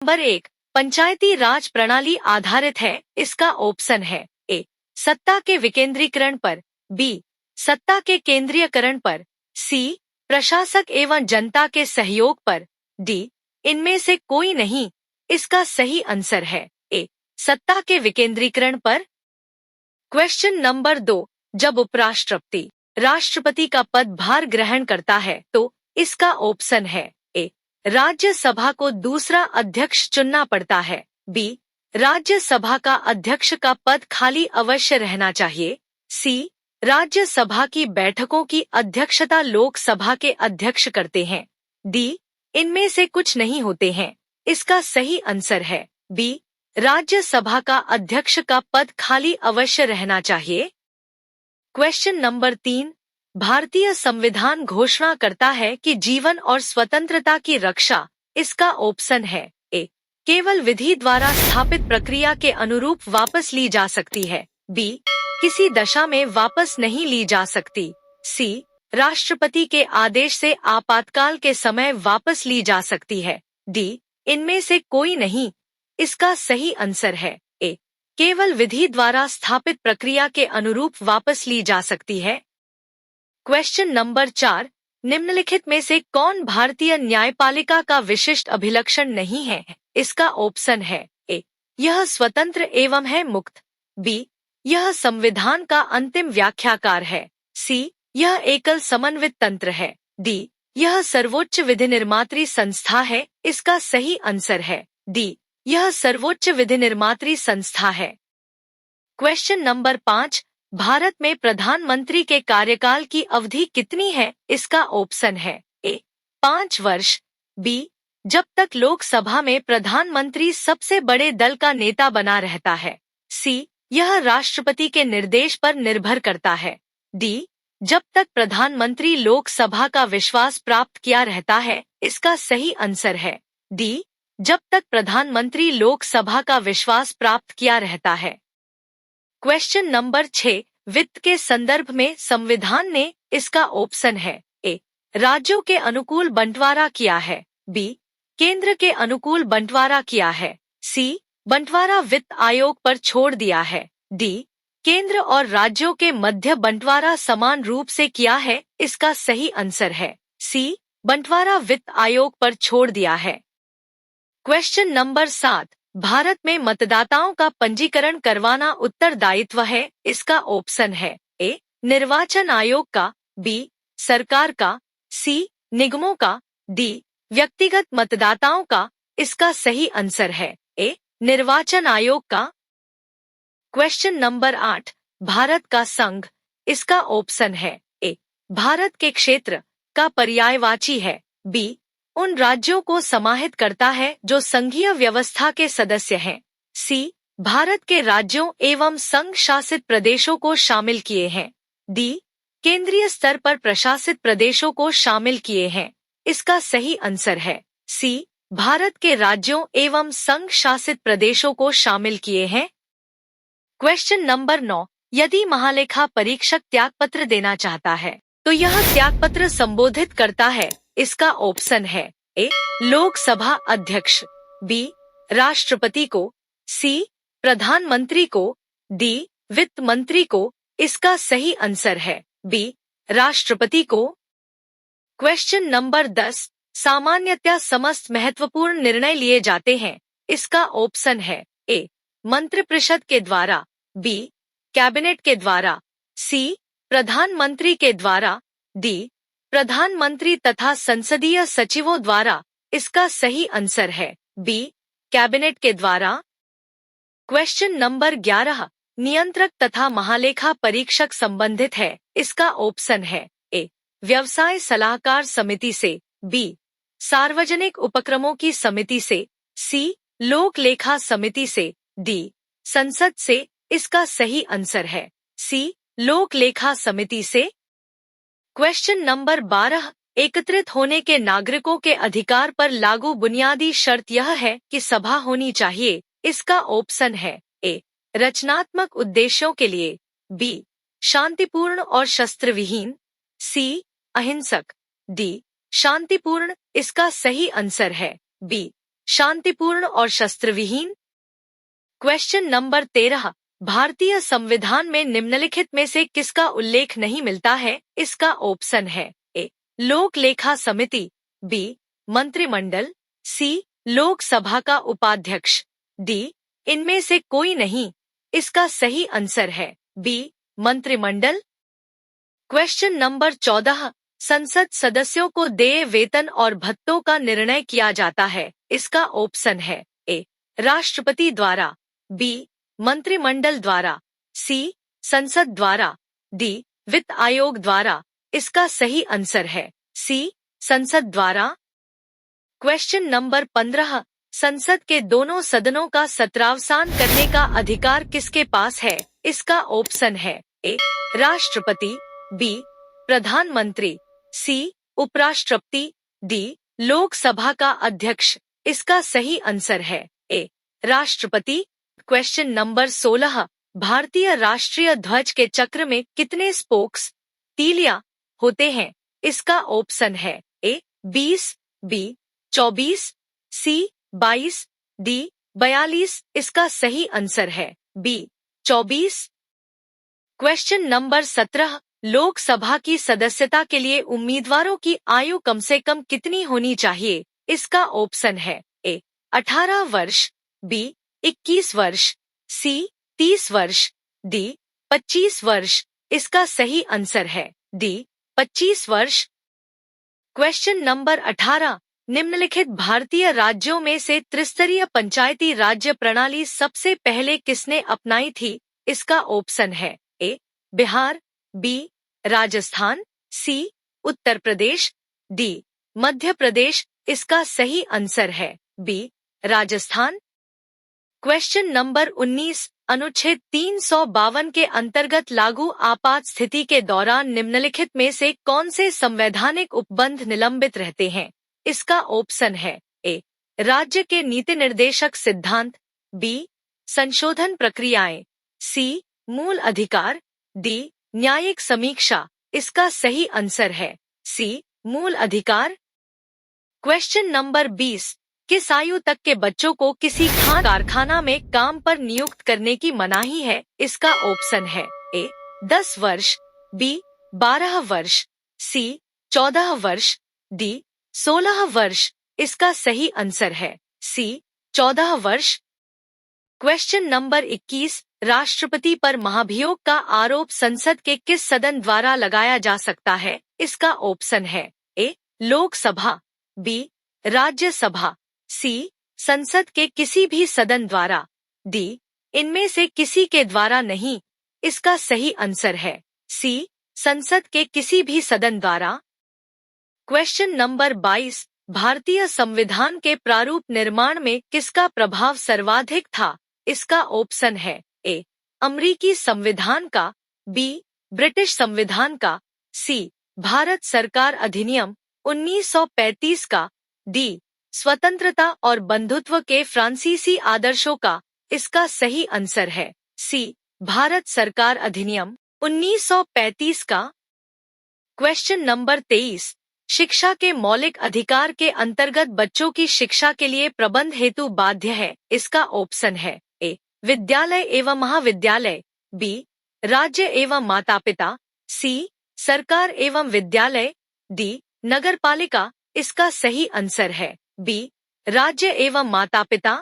Number 1 पंचायती राज प्रणाली आधारित है, इसका ऑप्शन है ए सत्ता के विकेंद्रीकरण पर, बी सत्ता के केंद्रीयकरण पर, सी प्रशासक एवं जनता के सहयोग पर, डी इनमें से कोई नहीं। इसका सही आंसर है ए सत्ता के विकेंद्रीकरण पर। क्वेश्चन नंबर 2 जब उपराष्ट्रपति राष्ट्रपति का पदभार ग्रहण करता है तो इसका ऑप्शन है ए राज्यसभा को दूसरा अध्यक्ष चुनना पड़ता है, बी राज्यसभा का अध्यक्ष का पद खाली अवश्य रहना चाहिए, सी राज्यसभा की बैठकों की अध्यक्षता लोकसभा के अध्यक्ष करते हैं, डी इनमें से कुछ नहीं होते हैं। इसका सही आंसर है बी राज्यसभा का अध्यक्ष का पद खाली अवश्य रहना चाहिए। क्वेश्चन नंबर 3 भारतीय संविधान घोषणा करता है कि जीवन और स्वतंत्रता की रक्षा, इसका ऑप्शन है ए केवल विधि द्वारा स्थापित प्रक्रिया के अनुरूप वापस ली जा सकती है, बी किसी दशा में वापस नहीं ली जा सकती, सी राष्ट्रपति के आदेश से आपातकाल के समय वापस ली जा सकती है, डी इनमें से कोई नहीं। इसका सही आंसर है ए केवल विधि द्वारा स्थापित प्रक्रिया के अनुरूप वापस ली जा सकती है। क्वेश्चन नंबर 4 निम्नलिखित में से कौन भारतीय न्यायपालिका का विशिष्ट अभिलक्षण नहीं है? इसका ऑप्शन है ए यह स्वतंत्र एवं है मुक्त, बी यह संविधान का अंतिम व्याख्याकार है, सी यह एकल समन्वित तंत्र है, डी यह सर्वोच्च विधि निर्मात्री संस्था है। इसका सही आंसर है डी यह सर्वोच्च विधि निर्मात्री संस्था है। क्वेश्चन नंबर 5 भारत में प्रधानमंत्री के कार्यकाल की अवधि कितनी है? इसका ऑप्शन है ए 5 वर्ष, बी जब तक लोकसभा में प्रधानमंत्री सबसे बड़े दल का नेता बना रहता है, सी यह राष्ट्रपति के निर्देश पर निर्भर करता है, डी जब तक प्रधानमंत्री लोकसभा का विश्वास प्राप्त किया रहता है। इसका सही आंसर है डी जब तक प्रधानमंत्री लोकसभा का विश्वास प्राप्त किया रहता है। क्वेश्चन नंबर 6 वित्त के संदर्भ में संविधान ने, इसका ऑप्शन है ए राज्यों के अनुकूल बंटवारा किया है, बी केंद्र के अनुकूल बंटवारा किया है, सी बंटवारा वित्त आयोग पर छोड़ दिया है, डी केंद्र और राज्यों के मध्य बंटवारा समान रूप से किया है। इसका सही आंसर है सी बंटवारा वित्त आयोग पर छोड़ दिया है। क्वेश्चन नंबर 7 भारत में मतदाताओं का पंजीकरण करवाना उत्तरदायित्व है। इसका ऑप्शन है ए निर्वाचन आयोग का, बी सरकार का, सी निगमों का, डी व्यक्तिगत मतदाताओं का। इसका सही आंसर है ए निर्वाचन आयोग का। क्वेश्चन नंबर 8 भारत का संघ, इसका ऑप्शन है ए भारत के क्षेत्र का पर्यायवाची है, बी उन राज्यों को समाहित करता है जो संघीय व्यवस्था के सदस्य हैं, सी भारत के राज्यों एवं संघ शासित प्रदेशों को शामिल किए हैं, डी केंद्रीय स्तर पर प्रशासित प्रदेशों को शामिल किए हैं। इसका सही आंसर है सी भारत के राज्यों एवं संघ शासित प्रदेशों को शामिल किए हैं। क्वेश्चन नंबर 9 यदि महालेखा परीक्षक त्यागपत्र देना चाहता है तो यह त्यागपत्र संबोधित करता है। इसका ऑप्शन है ए लोकसभा अध्यक्ष, बी राष्ट्रपति को, सी प्रधानमंत्री को, डी वित्त मंत्री को। इसका सही आंसर है बी राष्ट्रपति को। क्वेश्चन नंबर 10 सामान्यतः समस्त महत्वपूर्ण निर्णय लिए जाते हैं। इसका ऑप्शन है ए मंत्रिपरिषद के द्वारा, बी कैबिनेट के द्वारा, सी प्रधानमंत्री के द्वारा, डी प्रधानमंत्री तथा संसदीय सचिवों द्वारा। इसका सही आंसर है बी कैबिनेट के द्वारा। क्वेश्चन नंबर 11 नियंत्रक तथा महालेखा परीक्षक संबंधित है। इसका ऑप्शन है ए व्यवसाय सलाहकार समिति से, बी सार्वजनिक उपक्रमों की समिति से, सी लोक लेखा समिति से, डी संसद से। इसका सही आंसर है सी लोक लेखा समिति से। क्वेश्चन नंबर 12 एकत्रित होने के नागरिकों के अधिकार पर लागू बुनियादी शर्त यह है कि सभा होनी चाहिए। इसका ऑप्शन है ए रचनात्मक उद्देश्यों के लिए, बी शांतिपूर्ण और शस्त्र विहीन, सी अहिंसक, डी शांतिपूर्ण। इसका सही आंसर है बी शांतिपूर्ण और शस्त्रविहीन। क्वेश्चन नंबर 13, भारतीय संविधान में निम्नलिखित में से किसका उल्लेख नहीं मिलता है? इसका ऑप्शन है ए लोक लेखा समिति, बी मंत्रिमंडल, सी लोकसभा का उपाध्यक्ष, डी इनमें से कोई नहीं। इसका सही आंसर है बी मंत्रिमंडल। क्वेश्चन नंबर 14, संसद सदस्यों को देय वेतन और भत्तों का निर्णय किया जाता है। इसका ऑप्शन है ए राष्ट्रपति द्वारा, बी मंत्रिमंडल द्वारा, सी संसद द्वारा, डी वित्त आयोग द्वारा। इसका सही आंसर है सी संसद द्वारा। क्वेश्चन नंबर 15, संसद के दोनों सदनों का सत्रावसान करने का अधिकार किसके पास है? इसका ऑप्शन है ए राष्ट्रपति, बी प्रधानमंत्री, सी उपराष्ट्रपति, डी लोकसभा का अध्यक्ष। इसका सही आंसर है ए राष्ट्रपति। क्वेश्चन नंबर 16, भारतीय राष्ट्रीय ध्वज के चक्र में कितने स्पोक्स तीलियां होते हैं? इसका ऑप्शन है ए 20, बी 24, सी 22, डी 42। इसका सही आंसर है बी 24। क्वेश्चन नंबर 17, लोकसभा की सदस्यता के लिए उम्मीदवारों की आयु कम से कम कितनी होनी चाहिए? इसका ऑप्शन है ए 18 वर्ष, बी 21 वर्ष, सी 30 वर्ष, डी 25 वर्ष। इसका सही आंसर है डी 25 वर्ष। क्वेश्चन नंबर 18, निम्नलिखित भारतीय राज्यों में से त्रिस्तरीय पंचायती राज्य प्रणाली सबसे पहले किसने अपनाई थी? इसका ऑप्शन है ए बिहार, बी राजस्थान, सी उत्तर प्रदेश, डी मध्य प्रदेश। इसका सही आंसर है बी राजस्थान। क्वेश्चन नंबर 19, अनुच्छेद 352 के अंतर्गत लागू आपात स्थिति के दौरान निम्नलिखित में से कौन से संवैधानिक उपबंध निलंबित रहते हैं? इसका ऑप्शन है ए राज्य के नीति निर्देशक सिद्धांत, बी संशोधन प्रक्रियाएं, सी मूल अधिकार, डी न्यायिक समीक्षा। इसका सही आंसर है सी मूल अधिकार। क्वेश्चन नंबर 20, किस आयु तक के बच्चों को किसी खान कारखाना में काम पर नियुक्त करने की मनाही है? इसका ऑप्शन है ए 10 वर्ष, बी 12 वर्ष, सी 14 वर्ष, डी 16 वर्ष। इसका सही आंसर है सी 14 वर्ष। क्वेश्चन नंबर 21, राष्ट्रपति पर महाभियोग का आरोप संसद के किस सदन द्वारा लगाया जा सकता है? इसका ऑप्शन है ए लोकसभा, बी राज्यसभा, सी संसद के किसी भी सदन द्वारा, डी इनमें से किसी के द्वारा नहीं। इसका सही आंसर है सी संसद के किसी भी सदन द्वारा। क्वेश्चन नंबर 22, भारतीय संविधान के प्रारूप निर्माण में किसका प्रभाव सर्वाधिक था? इसका ऑप्शन है ए अमेरिकी संविधान का, बी ब्रिटिश संविधान का, सी भारत सरकार अधिनियम 1935 का, डी स्वतंत्रता और बंधुत्व के फ्रांसीसी आदर्शों का। इसका सही आंसर है सी भारत सरकार अधिनियम 1935 का। क्वेश्चन नंबर 23, शिक्षा के मौलिक अधिकार के अंतर्गत बच्चों की शिक्षा के लिए प्रबंध हेतु बाध्य है। इसका ऑप्शन है ए विद्यालय एवं महाविद्यालय, बी राज्य एवं माता पिता, सी सरकार एवं विद्यालय, डी नगरपालिका। इसका सही आंसर है बी राज्य एवं माता पिता।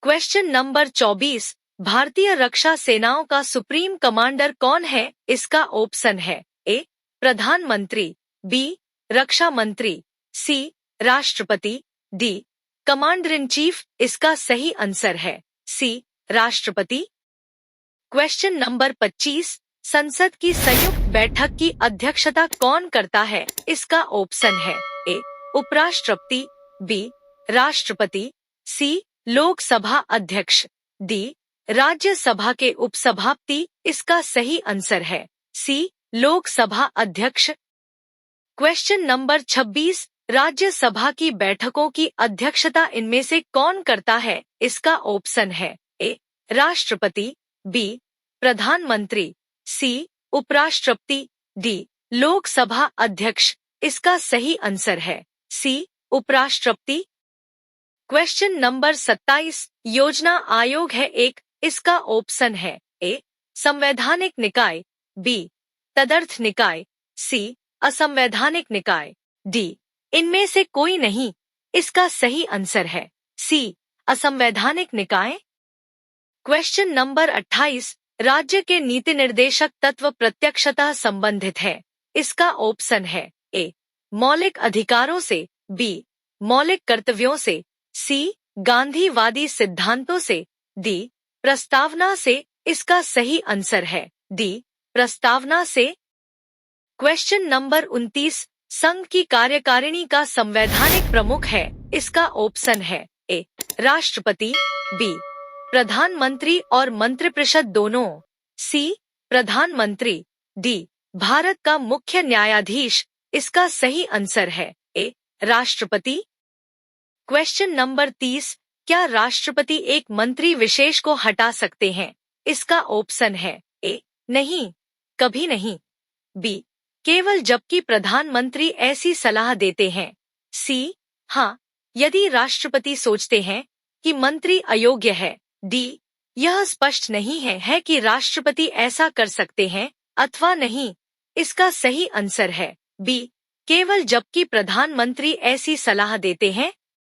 क्वेश्चन नंबर 24, भारतीय रक्षा सेनाओं का सुप्रीम कमांडर कौन है? इसका ऑप्शन है ए प्रधानमंत्री, बी रक्षा मंत्री, सी राष्ट्रपति, डी कमांडर इन चीफ। इसका सही आंसर है सी राष्ट्रपति। क्वेश्चन नंबर 25, संसद की संयुक्त बैठक की अध्यक्षता कौन करता है? इसका ऑप्शन है ए उपराष्ट्रपति, बी राष्ट्रपति, सी लोकसभा अध्यक्ष, डी राज्यसभा के उपसभापति। इसका सही आंसर है सी लोकसभा अध्यक्ष। क्वेश्चन नंबर 26, राज्यसभा की बैठकों की अध्यक्षता इनमें से कौन करता है? इसका ऑप्शन है ए राष्ट्रपति, बी प्रधानमंत्री, सी उपराष्ट्रपति, डी लोकसभा अध्यक्ष। इसका सही आंसर है सी उपराष्ट्रपति। क्वेश्चन नंबर 27 योजना आयोग है एक, इसका ऑप्शन है ए संवैधानिक निकाय, बी तदर्थ निकाय, सी असंवैधानिक निकाय, डी इनमें से कोई नहीं। इसका सही आंसर है सी असंवैधानिक निकाय। क्वेश्चन नंबर 28 राज्य के नीति निर्देशक तत्व प्रत्यक्षतः संबंधित है। इसका ऑप्शन है ए मौलिक अधिकारों से, बी मौलिक कर्तव्यों से, सी गांधीवादी सिद्धांतों से, डी प्रस्तावना से। इसका सही आंसर है डी प्रस्तावना से। क्वेश्चन नंबर 29 संघ की कार्यकारिणी का संवैधानिक प्रमुख है। इसका ऑप्शन है ए राष्ट्रपति, बी प्रधानमंत्री और मंत्रिपरिषद दोनों, सी प्रधानमंत्री, डी भारत का मुख्य न्यायाधीश। इसका सही आंसर है ए राष्ट्रपति। क्वेश्चन नंबर 30 क्या राष्ट्रपति एक मंत्री विशेष को हटा सकते हैं? इसका ऑप्शन है ए नहीं, कभी नहीं, बी केवल जबकि प्रधानमंत्री ऐसी सलाह देते हैं, सी हाँ यदि राष्ट्रपति सोचते हैं कि मंत्री अयोग्य है, डी यह स्पष्ट नहीं है कि राष्ट्रपति ऐसा कर सकते हैं अथवा नहीं। इसका सही आंसर है बी केवल जबकि प्रधानमंत्री ऐसी सलाह देते हैं